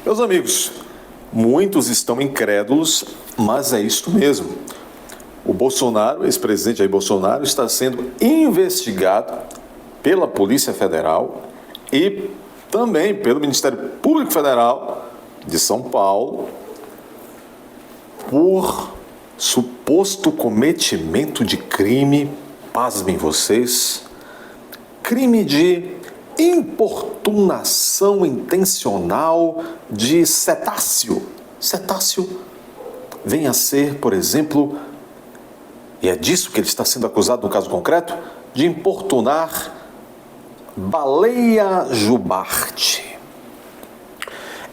Meus amigos, muitos estão incrédulos, mas é isto mesmo. O Bolsonaro, ex-presidente Jair Bolsonaro, está sendo investigado pela Polícia Federal e também pelo Ministério Público Federal de São Paulo por suposto cometimento de crime, pasmem vocês, crime de importunação intencional de cetáceo. Cetáceo vem a ser, por exemplo, e é disso que ele está sendo acusado no caso concreto, de importunar baleia jubarte.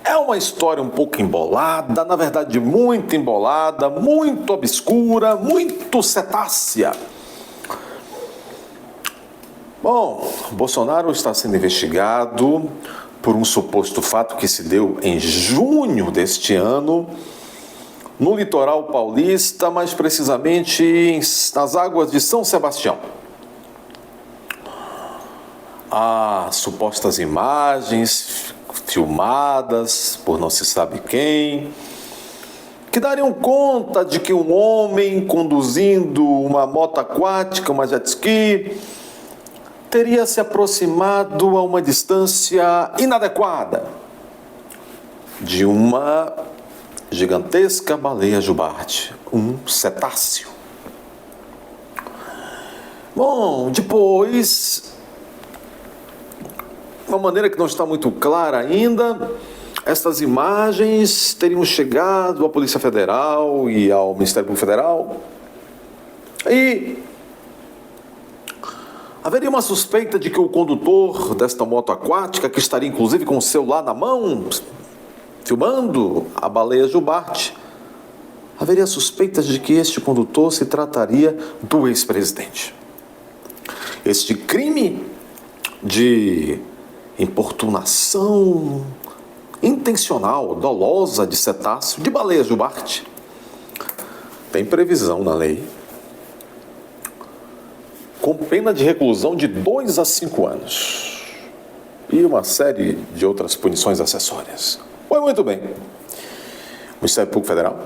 É uma história um pouco embolada, na verdade muito embolada, muito obscura, muito cetácea. Bom, Bolsonaro está sendo investigado por um suposto fato que se deu em junho deste ano, no litoral paulista, mais precisamente nas águas de São Sebastião. Há supostas imagens filmadas por não se sabe quem, que dariam conta de que um homem conduzindo uma moto aquática, uma jet ski, teria se aproximado a uma distância inadequada de uma gigantesca baleia jubarte, um cetáceo. Bom, depois, de uma maneira que não está muito clara ainda, estas imagens teriam chegado à Polícia Federal e ao Ministério Público Federal e haveria uma suspeita de que o condutor desta moto aquática, que estaria inclusive com o celular na mão, filmando a baleia jubarte, haveria suspeitas de que este condutor se trataria do ex-presidente. Este crime de importunação intencional, dolosa de cetáceo, de baleia jubarte, tem previsão na lei, com pena de reclusão de 2 a 5 anos e uma série de outras punições acessórias. Foi muito bem. O Ministério Público Federal,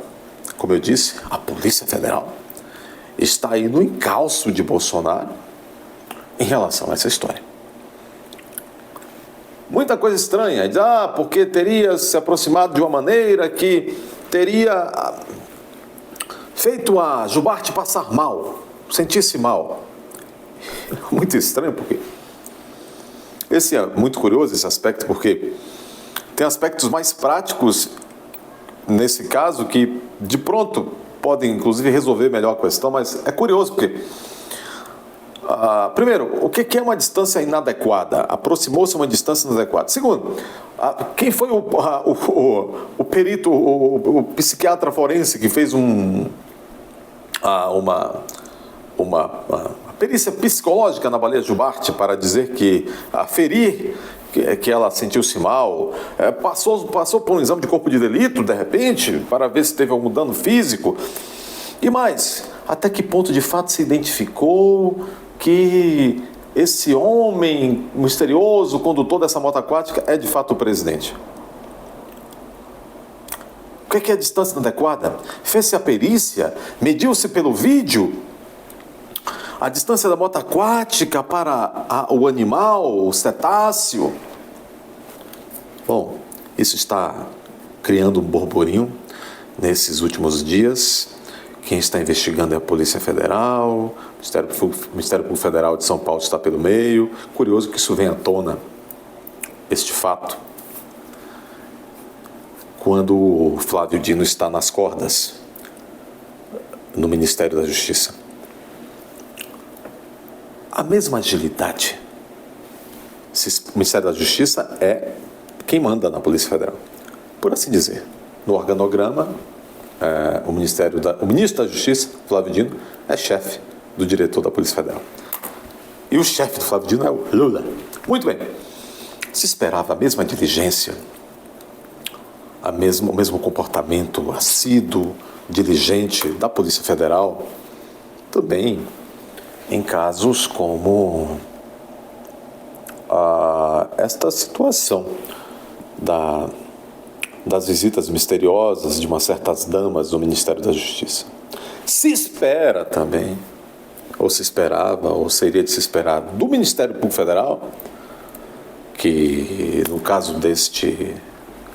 como eu disse, a Polícia Federal, está aí no encalço de Bolsonaro em relação a essa história. Muita coisa estranha, diz, porque teria se aproximado de uma maneira que teria feito a jubarte passar mal, sentir-se mal. Muito estranho, porque esse é muito curioso, esse aspecto, porque tem aspectos mais práticos nesse caso que de pronto podem inclusive resolver melhor a questão, mas é curioso porque primeiro, o que é uma distância inadequada? Aproximou-se uma distância inadequada. Segundo, quem foi o perito, o psiquiatra forense que fez uma perícia psicológica na baleia jubarte para dizer que aferir que ela sentiu-se mal, passou por um exame de corpo de delito, de repente, para ver se teve algum dano físico. E mais, até que ponto de fato se identificou que esse homem misterioso, condutor dessa moto aquática, é de fato o presidente? O que é a distância inadequada? Fez-se a perícia? Mediu-se pelo vídeo a distância da moto aquática para o animal, o cetáceo? Bom, isso está criando um burburinho nesses últimos dias. Quem está investigando é a Polícia Federal, o Ministério Público Federal de São Paulo está pelo meio. Curioso que isso venha à tona, este fato, quando o Flávio Dino está nas cordas no Ministério da Justiça. A mesma agilidade. O Ministério da Justiça é quem manda na Polícia Federal, por assim dizer. No organograma, o ministro da Justiça, Flávio Dino, é chefe do diretor da Polícia Federal. E o chefe do Flávio Dino é o Lula. Muito bem. Se esperava a mesma diligência, o mesmo comportamento assíduo, diligente da Polícia Federal, também em casos como esta situação das visitas misteriosas de umas certas damas do Ministério da Justiça. Se espera também, ou se esperava, ou seria de se esperar, do Ministério Público Federal, que no caso deste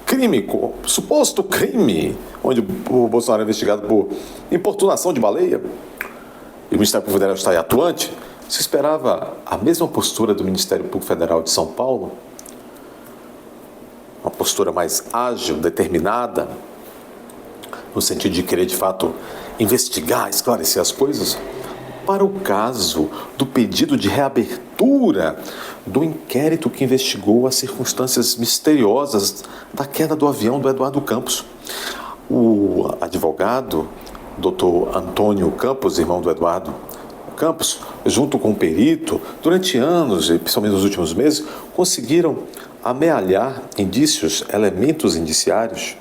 crime, suposto crime, onde o Bolsonaro é investigado por importunação de baleia, e o Ministério Público Federal está aí atuante, se esperava a mesma postura do Ministério Público Federal de São Paulo, uma postura mais ágil, determinada, no sentido de querer, de fato, investigar, esclarecer as coisas, para o caso do pedido de reabertura do inquérito que investigou as circunstâncias misteriosas da queda do avião do Eduardo Campos. O advogado, Dr. Antônio Campos, irmão do Eduardo Campos, junto com o perito, durante anos, e principalmente nos últimos meses, conseguiram amealhar indícios, elementos indiciários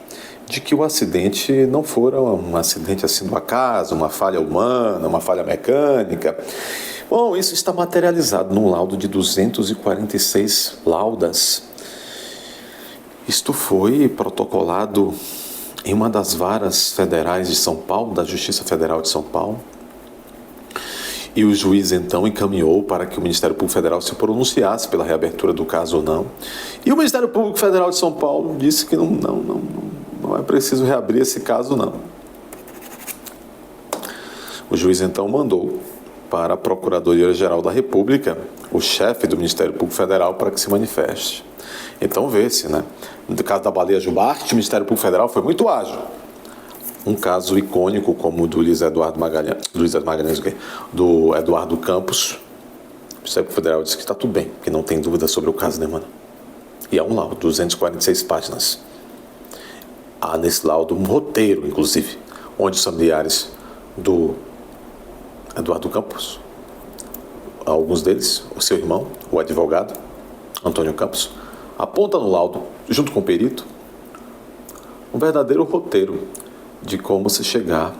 de que o acidente não fora um acidente assim do acaso, uma falha humana, uma falha mecânica. Bom, isso está materializado num laudo de 246 laudas. Isto foi protocolado em uma das varas federais de São Paulo, da Justiça Federal de São Paulo. E o juiz, então, encaminhou para que o Ministério Público Federal se pronunciasse pela reabertura do caso ou não. E o Ministério Público Federal de São Paulo disse que não é preciso reabrir esse caso, não. O juiz, então, mandou para a Procuradoria-Geral da República, o chefe do Ministério Público Federal, para que se manifeste. Então, vê-se, né? No caso da baleia Jubarte, o Ministério Público Federal foi muito ágil. Um caso icônico como o do do Eduardo Campos, o Ministério Público Federal disse que está tudo bem, que não tem dúvida sobre o caso, né, mano? E há um laudo, 246 páginas. Há nesse laudo um roteiro, inclusive, onde os familiares do Eduardo Campos, alguns deles, o seu irmão, o advogado, Antônio Campos, aponta no laudo, junto com o perito, um verdadeiro roteiro de como se chegar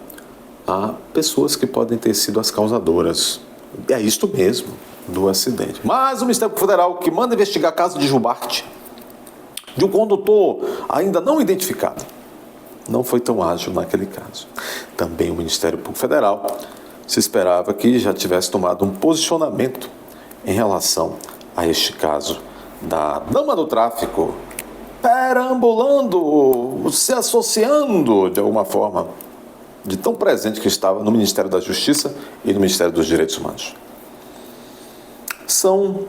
a pessoas que podem ter sido as causadoras. É isto mesmo, do acidente. Mas o Ministério Federal, que manda investigar caso de Jubarte, de um condutor ainda não identificado, não foi tão ágil naquele caso. Também o Ministério Público Federal se esperava que já tivesse tomado um posicionamento em relação a este caso da dama do tráfico, perambulando, se associando de alguma forma, de tão presente que estava no Ministério da Justiça e no Ministério dos Direitos Humanos. São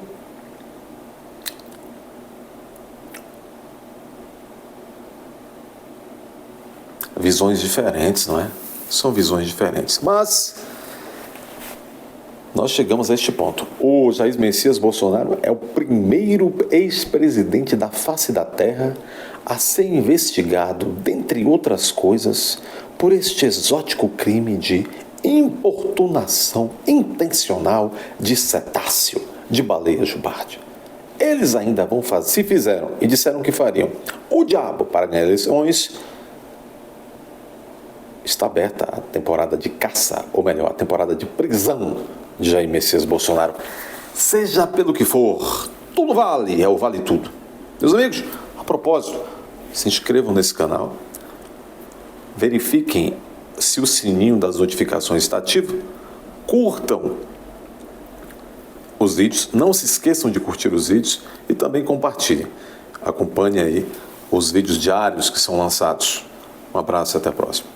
visões diferentes, não é? São visões diferentes. Mas nós chegamos a este ponto. O Jair Messias Bolsonaro é o primeiro ex-presidente da face da terra a ser investigado, dentre outras coisas, por este exótico crime de importunação intencional de cetáceo, de baleia Jubarte. Eles ainda vão fazer, se fizeram e disseram que fariam o diabo para ganhar eleições, está aberta a temporada de caça, ou melhor, a temporada de prisão de Jair Messias Bolsonaro. Seja pelo que for, tudo vale, é o vale tudo. Meus amigos, a propósito, se inscrevam nesse canal, verifiquem se o sininho das notificações está ativo, curtam os vídeos, não se esqueçam de curtir os vídeos e também compartilhem. Acompanhe aí os vídeos diários que são lançados. Um abraço e até a próxima.